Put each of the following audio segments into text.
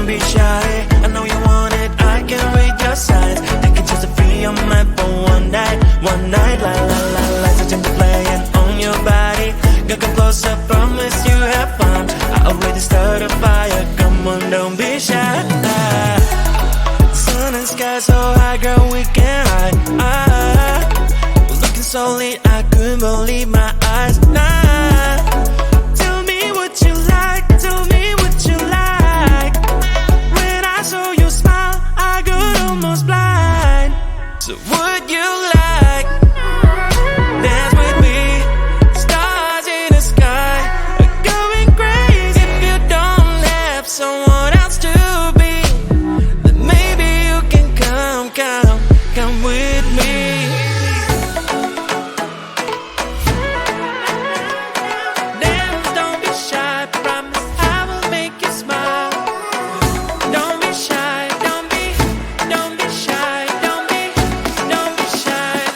be shy. I know you want it, I can read your signs. Take it just to free your mind for one night. One night, la la la, lights are just playing on your body. Girl, come closer, promise you have fun. I already started a fire, come on, don't be shy. Sun and sky so high, girl, we can hide. We're looking so lit, I couldn't believe my eyes. Tell me what you like, tell me what you like. When I saw you smile, I got almost blind. So would you like dance with me? Stars in the sky are going crazy. If you don't have someone else to be, then maybe you can come with me. Dance, don't be shy, promise I will make you smile. Don't be shy, don't be shy, don't be shy,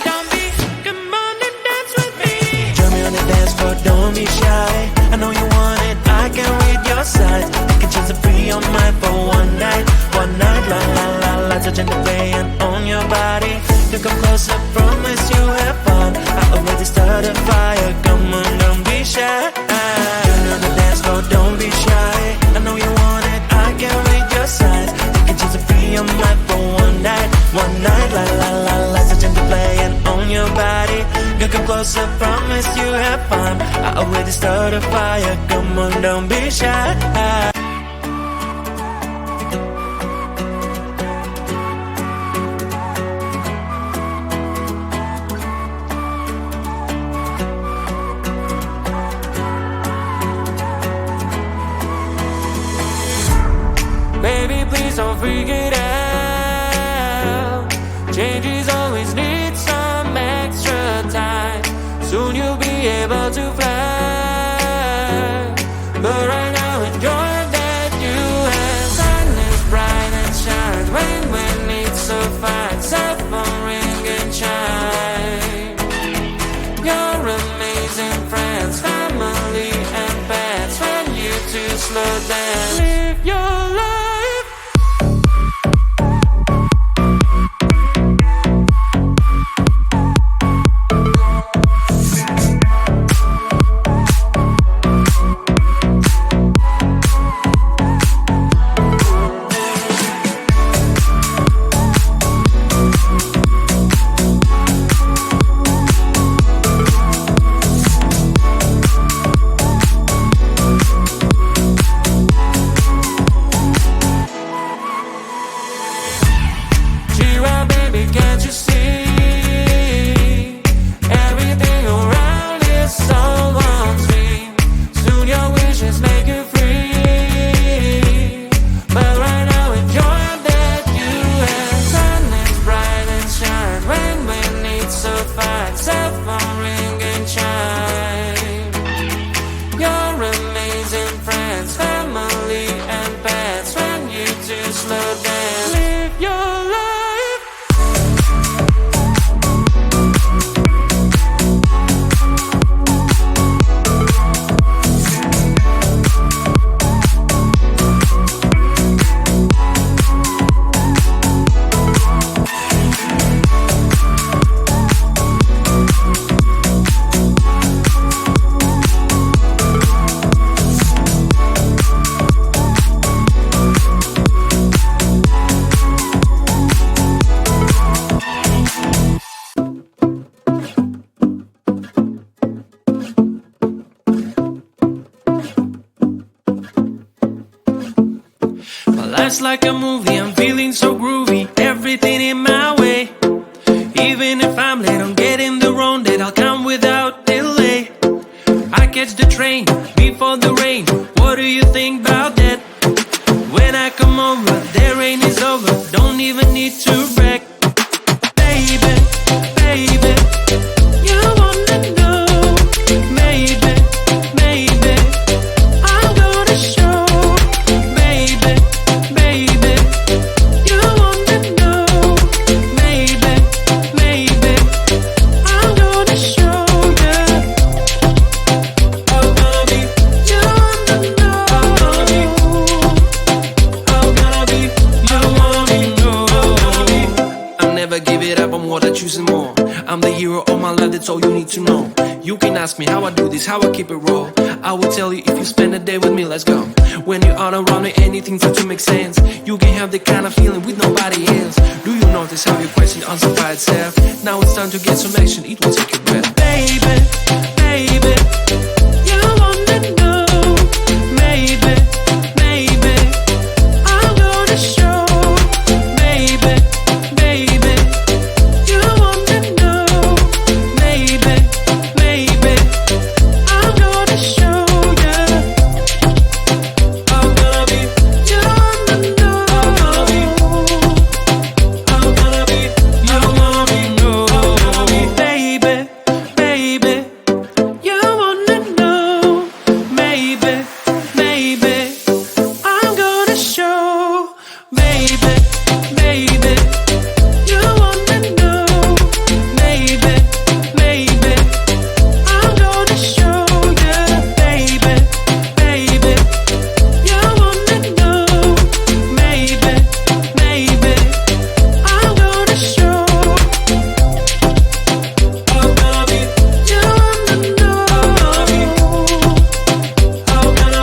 don't be. Come on and dance with me. Join me on the dance floor, don't be shy. I know you want it, I can read your signs. I can choose to free your mind for one night, la la la. Lights are gently playing on your body. You come closer, promise you have fun. I already started a fire, come on, don't be shy. Join me on the dance floor, don't be shy. I know you want it, I can read your signs. You can choose to free your mind for one night, la la la. Lights are gently playing on your body. You come closer, promise you have fun. I already started a fire, come on, don't be shy. Baby, please don't freak it out. Changes always need some extra time. Soon you'll be able to fly. But right now enjoy that you have. Sun is bright and shines. Rain when it's so fine. Cell phone ring and chime. Your amazing friends, family and pets. When you two slow down, live your life. Can't you see? Everything around is so on stream. Soon your wishes make you free. But right now enjoy that you have. Sun is bright and shines. Rain when it's so fine. Cell phone ring and chime. Your amazing friends, family and pets. When you two slow down, live your life. Life's like a movie, I'm feeling so groovy. Everything in my way. Even if I'm late, I'm getting the wrong date. I'll come without delay. I catch the train before the rain. What do you think about that? When I come over, the rain is over. Don't even need to brag. Baby, baby, you wanna know. Maybe, maybe I'm gonna show. Baby, baby, you wanna know. Maybe, maybe I'm gonna show you. Oh, baby, you wanna know. Oh, baby, oh, choosing more. I'm the hero of my life, that's all you need to know. You can ask me how I do this, how I keep it raw. I will tell you if you spend a day with me, let's go. When you are around me, anything starts to make sense. You can have the kind of feeling with nobody else. Do you notice how your question answers by itself? Now it's time to get some action, it will take your breath. Baby, baby, you wanna know. Maybe, maybe, I'm gonna show. Baby, baby, you wanna know. Maybe, maybe, I'm gonna show you. I'm gonna be, you wanna know. I'm gonna be, I'm gonna be, you wanna be, I'm gonna be, baby, baby, you wanna know. Maybe, maybe, I'm gonna show. Baby, baby, you wanna know. Maybe, maybe, I'm gonna show you. Baby, baby, you wanna know. Maybe, maybe, I'm gonna show. I'm gonna be, you wanna know. I'm gonna be, I'm gonna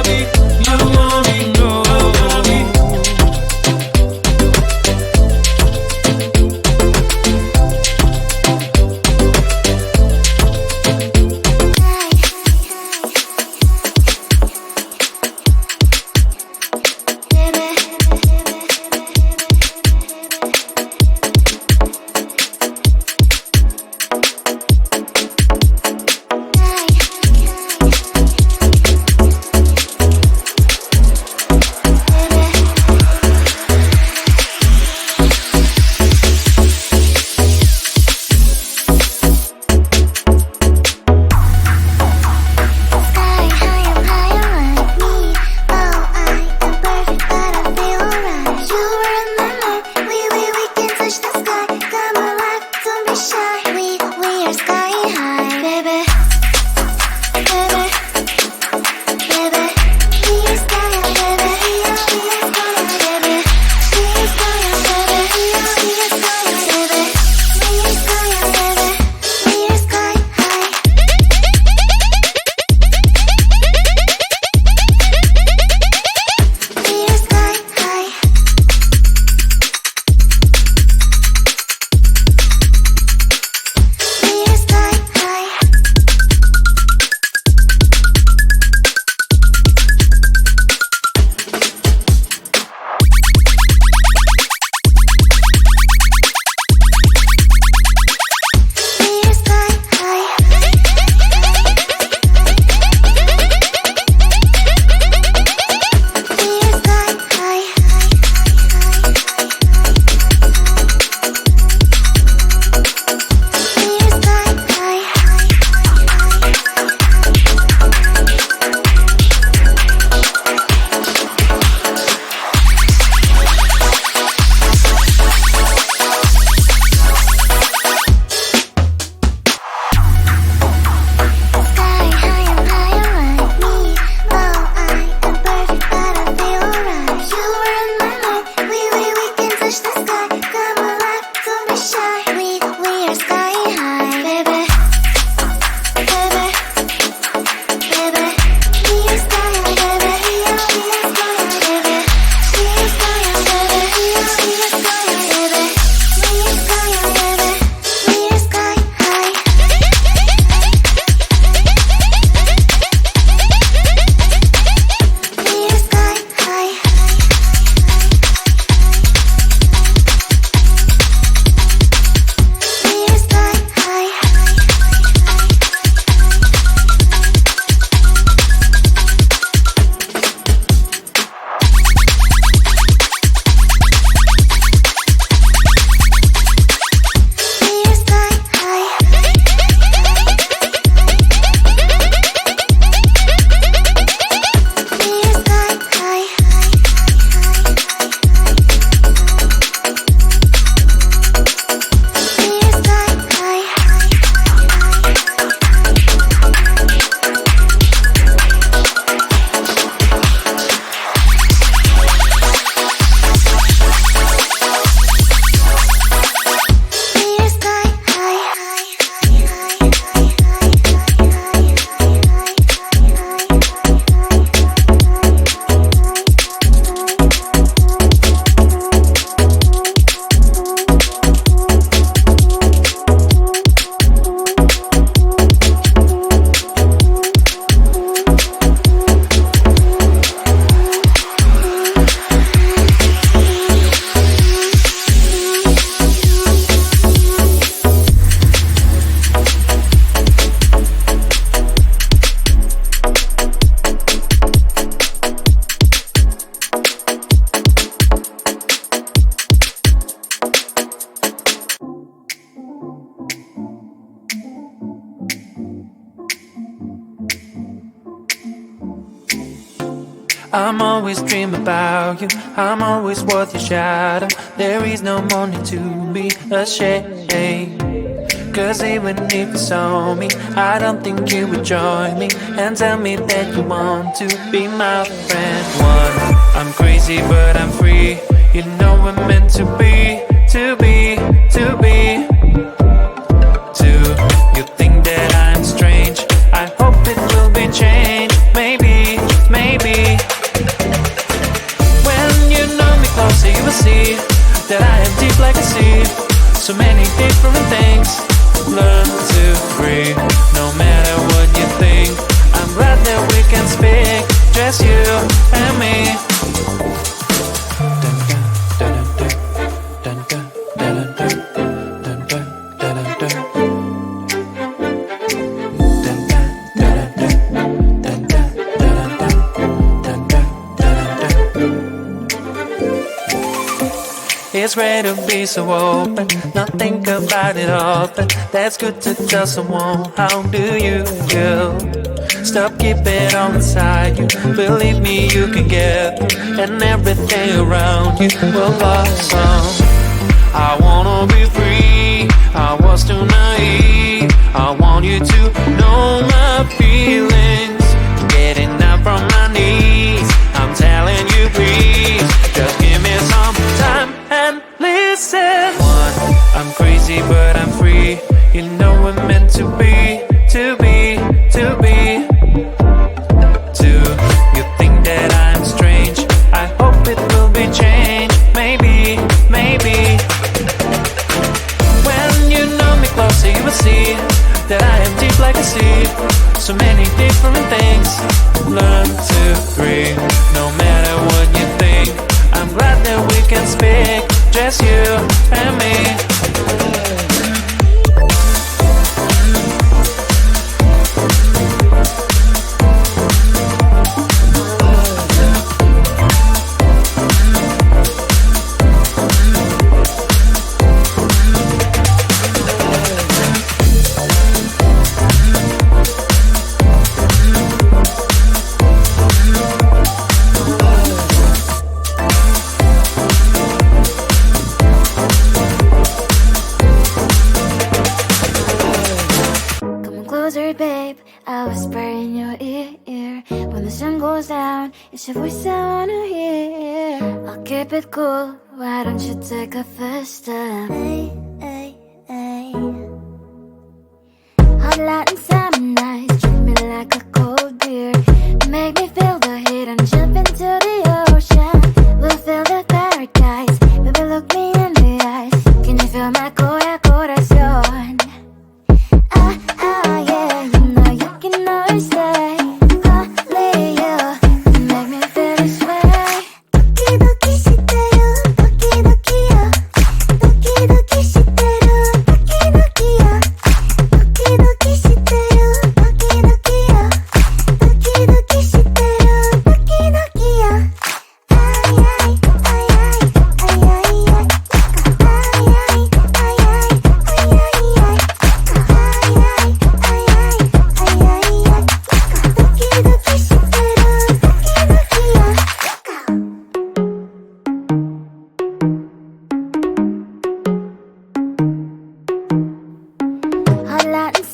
I'm always dream about you, I'm always worth your shadow. There is no money to be ashamed. Cause even if you saw me, I don't think you would join me and tell me that you want to be my friend. One, I'm crazy but I'm free. You know we're meant to be, to be, to be. Two, you think that I'm strange. I hope it will be changed. Maybe, maybe. When you know me closer, you will see that I am deep like a sea. So many different things. Learn to breathe, no matter what you think. I'm glad that we can speak, just you and me. It's great to be so open, not think about it often. That's good to tell someone. How do you feel? Stop, keep it all inside you. Believe me, you can get through, and everything around you will blossom. I wanna be free, I was too naive. I want you to know my feelings. Getting up from my knees, I'm telling you please, just give me some time and listen. One, I'm crazy but I'm free. You know we're meant to be, to be, to be. Two, you think that I'm strange. I hope it will be changed. Maybe, maybe. When you know me closer, you will see that I am deep like a sea. So many different things. Learn to breathe, no matter what you think. I'm glad that we can speak, just you and me. Babe, I whisper in your ear. When the sun goes down, it's your voice I wanna hear. I'll keep it cool, why don't you take a first step? Hey, hey, hey. Hot light and summer nights, treat me like a cold beer. Make me feel the heat and jump into the ocean. We'll feel the paradise, baby look me in the eyes. Can you feel my corazón? Yeah, you know you can always stay. Only you make me feel this way. Doki doki shiteru, doki doki yo. Doki doki shiteru, doki doki yo. Doki doki shiteru, doki doki yo. Doki doki shiteru, doki doki yo. Ay ay ay ay ay ay ay. Ay ay ay ay ay ay ay. Hot light and